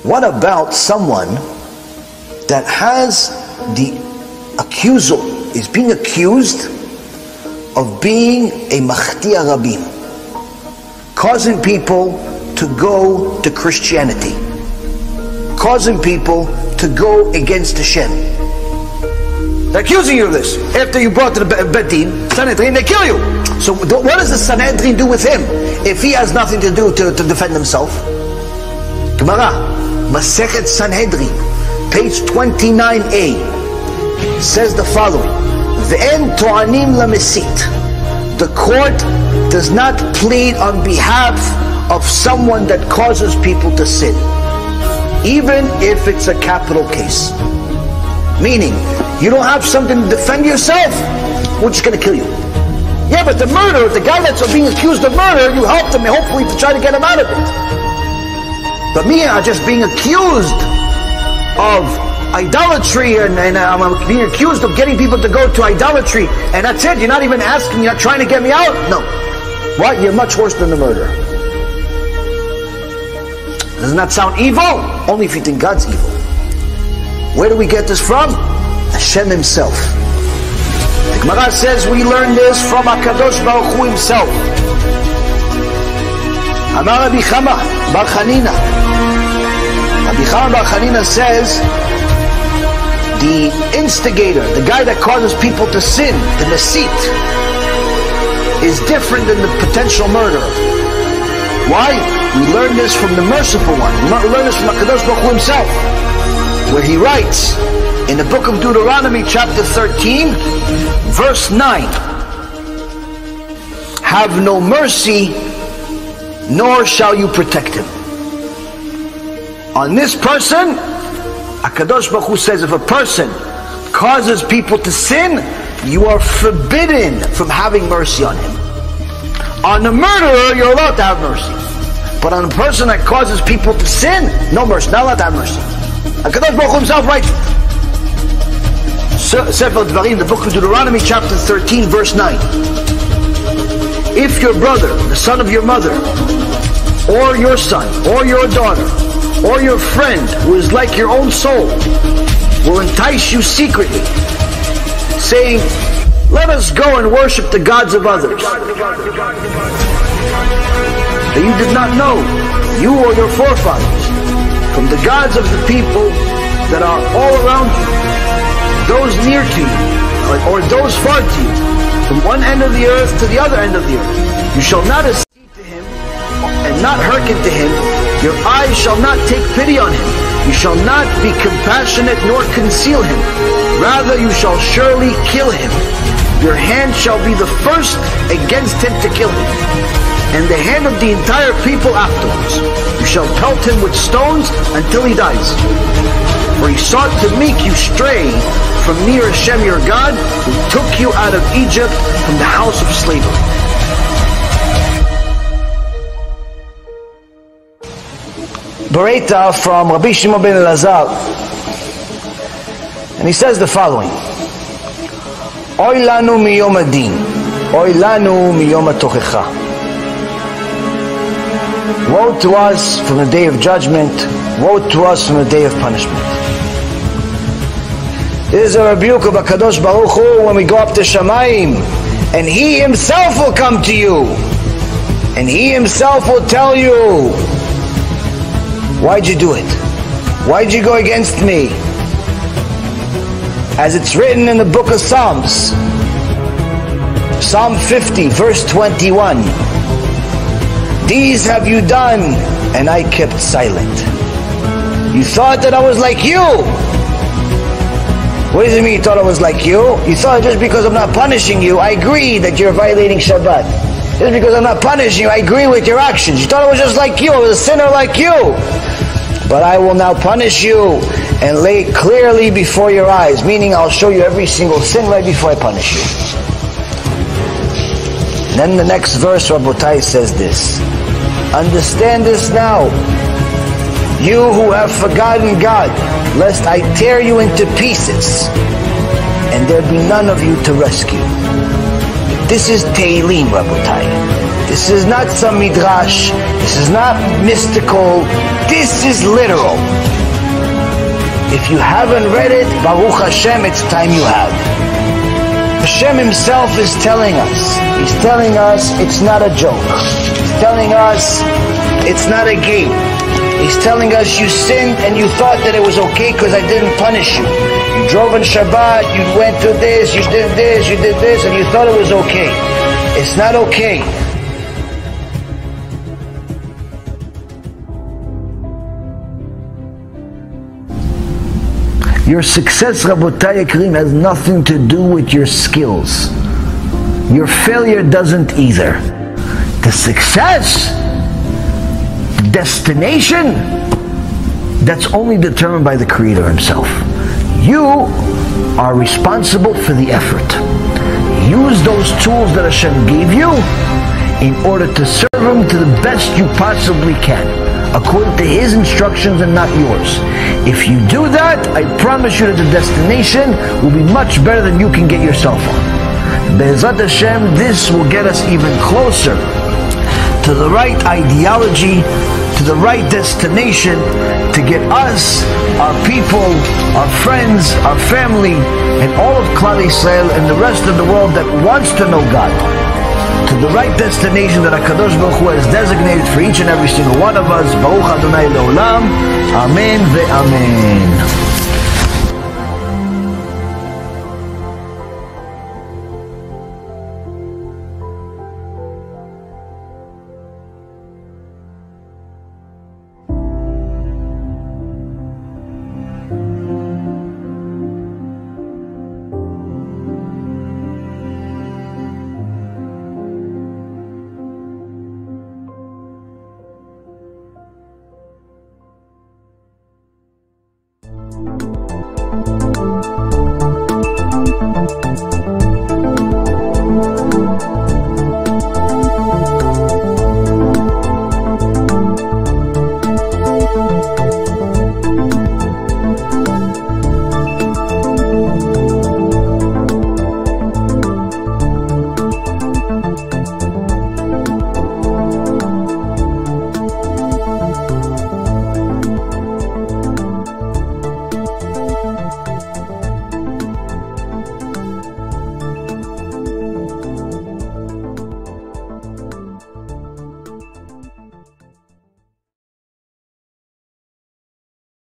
What about someone that has the accuser, is being accused of being a machtia rabim, causing people to go to Christianity, causing people to go against Hashem? They're accusing you of this. After you brought to the Bedin, Sanhedrin, they kill you. So what does the Sanhedrin do with him if he has nothing to do to defend himself? Gemara, Masechet Sanhedrin, page 29a, says the following: Ve'en to'anim lamesit. The court does not plead on behalf of someone that causes people to sin, even if it's a capital case. Meaning, you don't have something to defend yourself, we're just going to kill you. Yeah, but the murderer, the guy that's being accused of murder, you helped him hopefully to try to get him out of it. But me, I'm just being accused of idolatry, and I'm being accused of getting people to go to idolatry, and that's it. You're not even asking, you're not trying to get me out? No. What? You're much worse than the murderer. Doesn't that sound evil? Only if you think God's evil. Where do we get this from? Hashem himself. The Gemara says we learn this from HaKadosh Baruch Hu himself. Amar Rabbi Chama Bar Chanina. Rabbi Chama Bar Chanina says the instigator, the guy that causes people to sin, the Mesit, is different than the potential murderer. Why? We learn this from the merciful one. We learn this from HaKadosh Baruch Hu himself, where he writes in the book of Deuteronomy chapter 13 verse 9, have no mercy, nor shall you protect him. On this person, HaKadosh Baruch Hu says, if a person causes people to sin, you are forbidden from having mercy on him. On the murderer, you're allowed to have mercy. But on a person that causes people to sin, no mercy, not allowed to have mercy. HaKadosh Baruch Hu himself writes, Sefer Dvarim, the book of Deuteronomy chapter 13 verse 9. If your brother, the son of your mother, or your son, or your daughter, or your friend who is like your own soul, will entice you secretly, saying, let us go and worship the gods of others, that you did not know, you or your forefathers, from the gods of the people that are all around you, those near to you, or those far to you, from one end of the earth to the other end of the earth. You shall not accede to him and not hearken to him. Your eyes shall not take pity on him. You shall not be compassionate nor conceal him. Rather you shall surely kill him. Your hand shall be the first against him to kill him, and the hand of the entire people afterwards. You shall pelt him with stones until he dies. For he sought to make you stray from near Hashem your God, who took you out of Egypt from the house of slavery. Bereta from Rabbi Shimon ben Elazar, and he says the following: Oy lanu miyom adin, oy lanu miyom hatochecha. Woe to us from the day of judgment, woe to us from the day of punishment. This is a rebuke of HaKadosh Baruch Hu when we go up to Shamayim, and He Himself will come to you, and He Himself will tell you, why'd you do it? Why'd you go against me? As it's written in the book of Psalms, Psalm 50 verse 21, these have you done, and I kept silent. You thought that I was like you. What does it mean you thought I was like you? You thought just because I'm not punishing you, I agree that you're violating Shabbat. Just because I'm not punishing you, I agree with your actions. You thought I was just like you, I was a sinner like you. But I will now punish you and lay it clearly before your eyes, meaning I'll show you every single sin right before I punish you. And then the next verse, Rabotai, says this: understand this now, you who have forgotten God, lest I tear you into pieces, and there be none of you to rescue. This is Tehillim, Rabotai. This is not some midrash. This is not mystical. This is literal. If you haven't read it, Baruch Hashem, it's time you have. Hashem himself is telling us. He's telling us it's not a joke. He's telling us it's not a game. He's telling us you sinned and you thought that it was okay because I didn't punish you. You drove on Shabbat, you went to this, you did this, and you thought it was okay. It's not okay. Your success, Rabotai Yekrim, has nothing to do with your skills. Your failure doesn't either. The success, the destination, that's only determined by the Creator himself. You are responsible for the effort. Use those tools that Hashem gave you in order to serve Him to the best you possibly can, according to His instructions and not yours. If you do that, I promise you that the destination will be much better than you can get yourself on. Be'ezrat Hashem, this will get us even closer to the right ideology, to the right destination, to get us, our people, our friends, our family, and all of Klal Yisrael and the rest of the world that wants to know God, to the right destination that HaKadosh Baruch Hu has designated for each and every single one of us. Baruch Adonai Le'olam. Amen ve'amen. you.